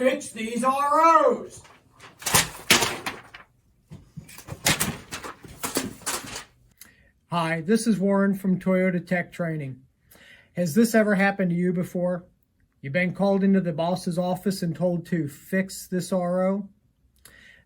fix these ROs. Hi, this is Warren from Toyota Tech Training. Has this ever happened to you before? You've been called into the boss's office and told to fix this RO?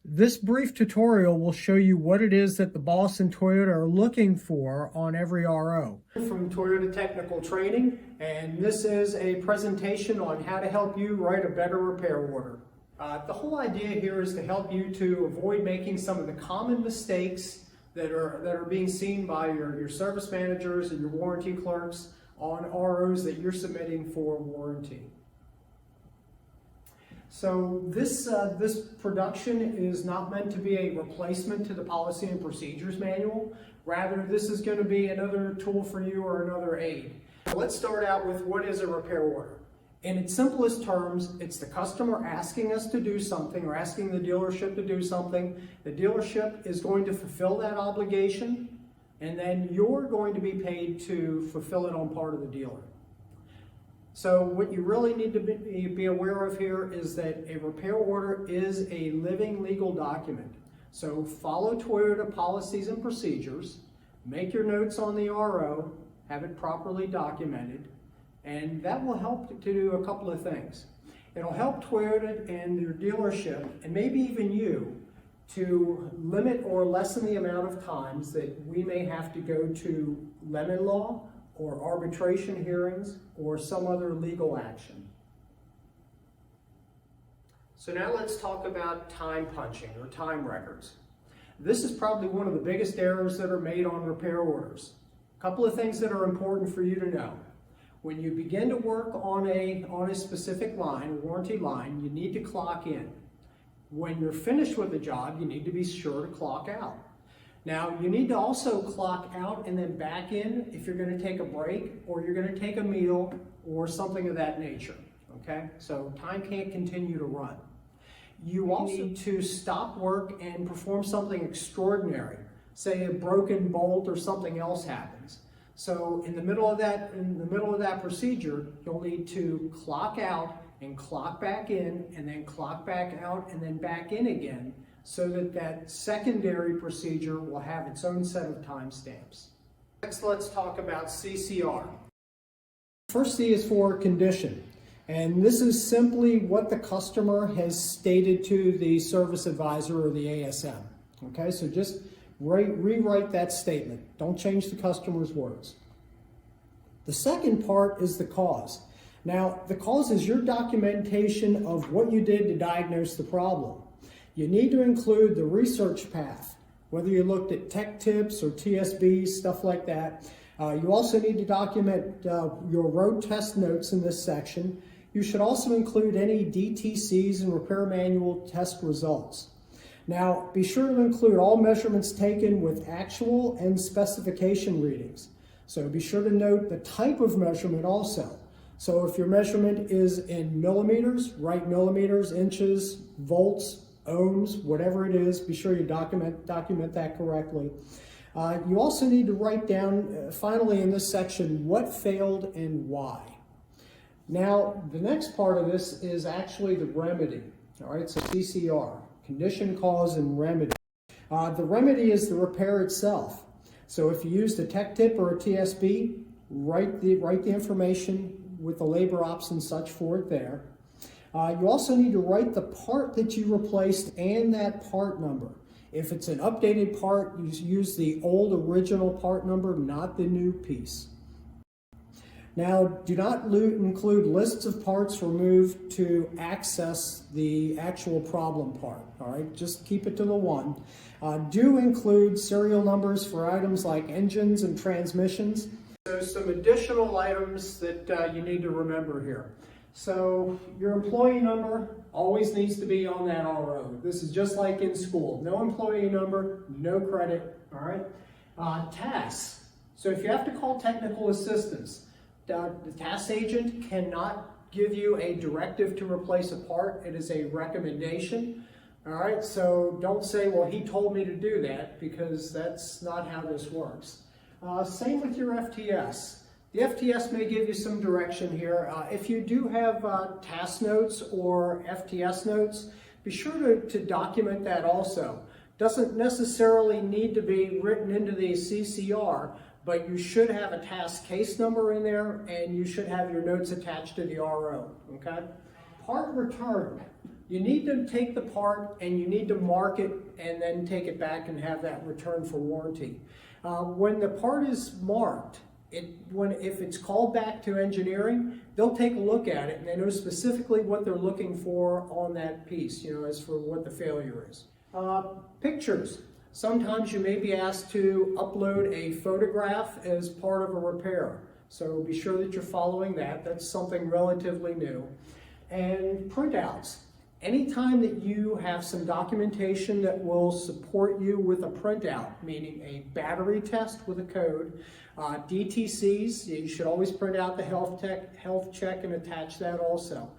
This brief tutorial will show you what it is that the boss and Toyota are looking for on every RO. From Toyota Technical Training, and this is a presentation on how to help you write a better repair order. The whole idea here is to help you to avoid making some of the common mistakes that are being seen by your service managers and your warranty clerks on ROs that you're submitting for warranty. So this production is not meant to be a replacement to the Policy and Procedures Manual. Rather, this is going to be another tool for you or another aid. Let's start out with what is a repair order. In its simplest terms, it's the customer asking us to do something or asking the dealership to do something. The dealership is going to fulfill that obligation, and then you're going to be paid to fulfill it on part of the dealer. So what you really need to be aware of here is that a repair order is a living legal document. So follow Toyota policies and procedures, make your notes on the RO, have it properly documented, and that will help to do a couple of things. It'll help Toyota and their dealership, and maybe even you, to limit or lessen the amount of times that we may have to go to lemon law or arbitration hearings or some other legal action. So now let's talk about time punching or time records. This is probably one of the biggest errors that are made on repair orders. A couple of things that are important for you to know. When you begin to work on a specific line, a warranty line, you need to clock in. When you're finished with the job, you need to be sure to clock out. Now, you need to also clock out and then back in if you're going to take a break or you're going to take a meal or something of that nature, okay? So time can't continue to run. You also need to stop work and perform something extraordinary. Say a broken bolt or something else happens. So in the middle of that procedure, you'll need to clock out and clock back in and then clock back out and then back in again so that that secondary procedure will have its own set of timestamps. Next, let's talk about CCR. First C is for condition, and this is simply what the customer has stated to the service advisor or the ASM. Okay, so just rewrite that statement. Don't change the customer's words. The second part is the cause. Now, the cause is your documentation of what you did to diagnose the problem. You need to include the research path, whether you looked at tech tips or TSB, stuff like that. You also need to document your road test notes in this section. You should also include any DTCs and repair manual test results. Now, be sure to include all measurements taken with actual and specification readings. So be sure to note the type of measurement also. So if your measurement is in millimeters, write millimeters, inches, volts, ohms, whatever it is, be sure you document that correctly. You also need to write down, finally in this section, what failed and why. Now, the next part of this is actually the remedy. All right, so CCR, condition, cause, and remedy. The remedy is the repair itself. So if you used a tech tip or a TSB, write the information with the labor ops and such for it there. You also need to write the part that you replaced and that part number. If it's an updated part, you use the old original part number, not the new piece. Now, do not include lists of parts removed to access the actual problem part, all right? Just keep it to the one. Do include serial numbers for items like engines and transmissions. There's some additional items that you need to remember here. So your employee number always needs to be on that RO. This is just like in school. No employee number, no credit, all right? Tasks. So if you have to call technical assistance, the task agent cannot give you a directive to replace a part. It is a recommendation. All right, so don't say, well, he told me to do that, because that's not how this works. Same with your FTS. The FTS may give you some direction here. If you do have task notes or FTS notes, be sure to document that also. Doesn't necessarily need to be written into the CCR, but you should have a task case number in there, and you should have your notes attached to the RO, okay? Part return. You need to take the part and you need to mark it and then take it back and have that returned for warranty. When the part is marked, if it's called back to engineering, they'll take a look at it and they know specifically what they're looking for on that piece, as for what the failure is. Pictures. Sometimes you may be asked to upload a photograph as part of a repair. So be sure that you're following that. That's something relatively new. And printouts. Anytime that you have some documentation that will support you with a printout, meaning a battery test with a code, DTCs, you should always print out the health check and attach that also.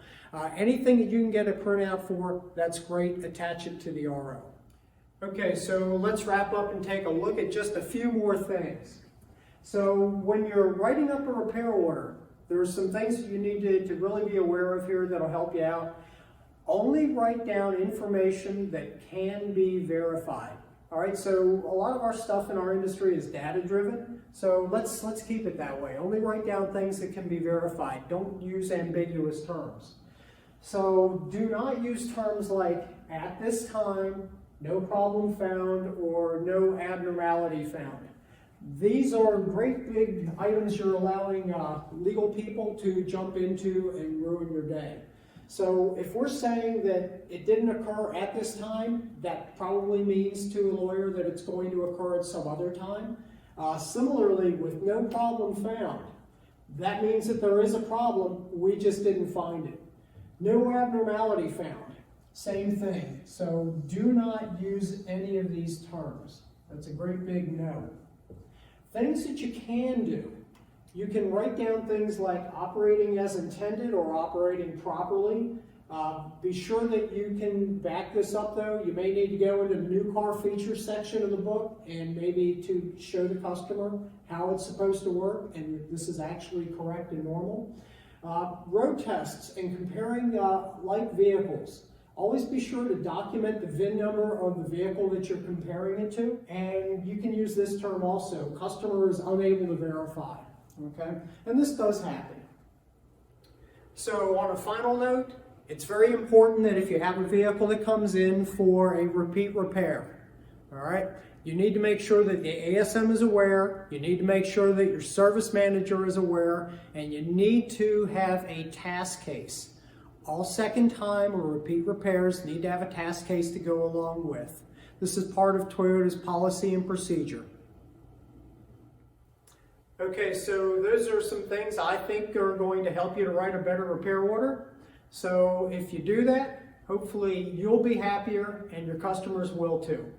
Anything that you can get a printout for, that's great, attach it to the RO. Okay, so let's wrap up and take a look at just a few more things. So when you're writing up a repair order, there are some things that you need to really be aware of here that'll help you out. Only write down information that can be verified. All right, so a lot of our stuff in our industry is data driven, so let's keep it that way. Only write down things that can be verified. Don't use ambiguous terms. So do not use terms like at this time, no problem found, or no abnormality found. These are great big items you're allowing legal people to jump into and ruin your day. So if we're saying that it didn't occur at this time, that probably means to a lawyer that it's going to occur at some other time. Similarly, with no problem found, that means that there is a problem, we just didn't find it. No abnormality found, same thing. So do not use any of these terms. That's a great big no. Things that you can do. You can write down things like operating as intended or operating properly. Be sure that you can back this up though. You may need to go into the new car feature section of the book and maybe to show the customer how it's supposed to work and this is actually correct and normal. Road tests and comparing like vehicles. Always be sure to document the VIN number of the vehicle that you're comparing it to. And you can use this term also. Customer is unable to verify. Okay? And this does happen. So on a final note, it's very important that if you have a vehicle that comes in for a repeat repair, all right, you need to make sure that the ASM is aware, you need to make sure that your service manager is aware, and you need to have a task case. All second time or repeat repairs need to have a task case to go along with. This is part of Toyota's policy and procedure. Okay, so those are some things I think are going to help you to write a better repair order. So if you do that, hopefully you'll be happier and your customers will too.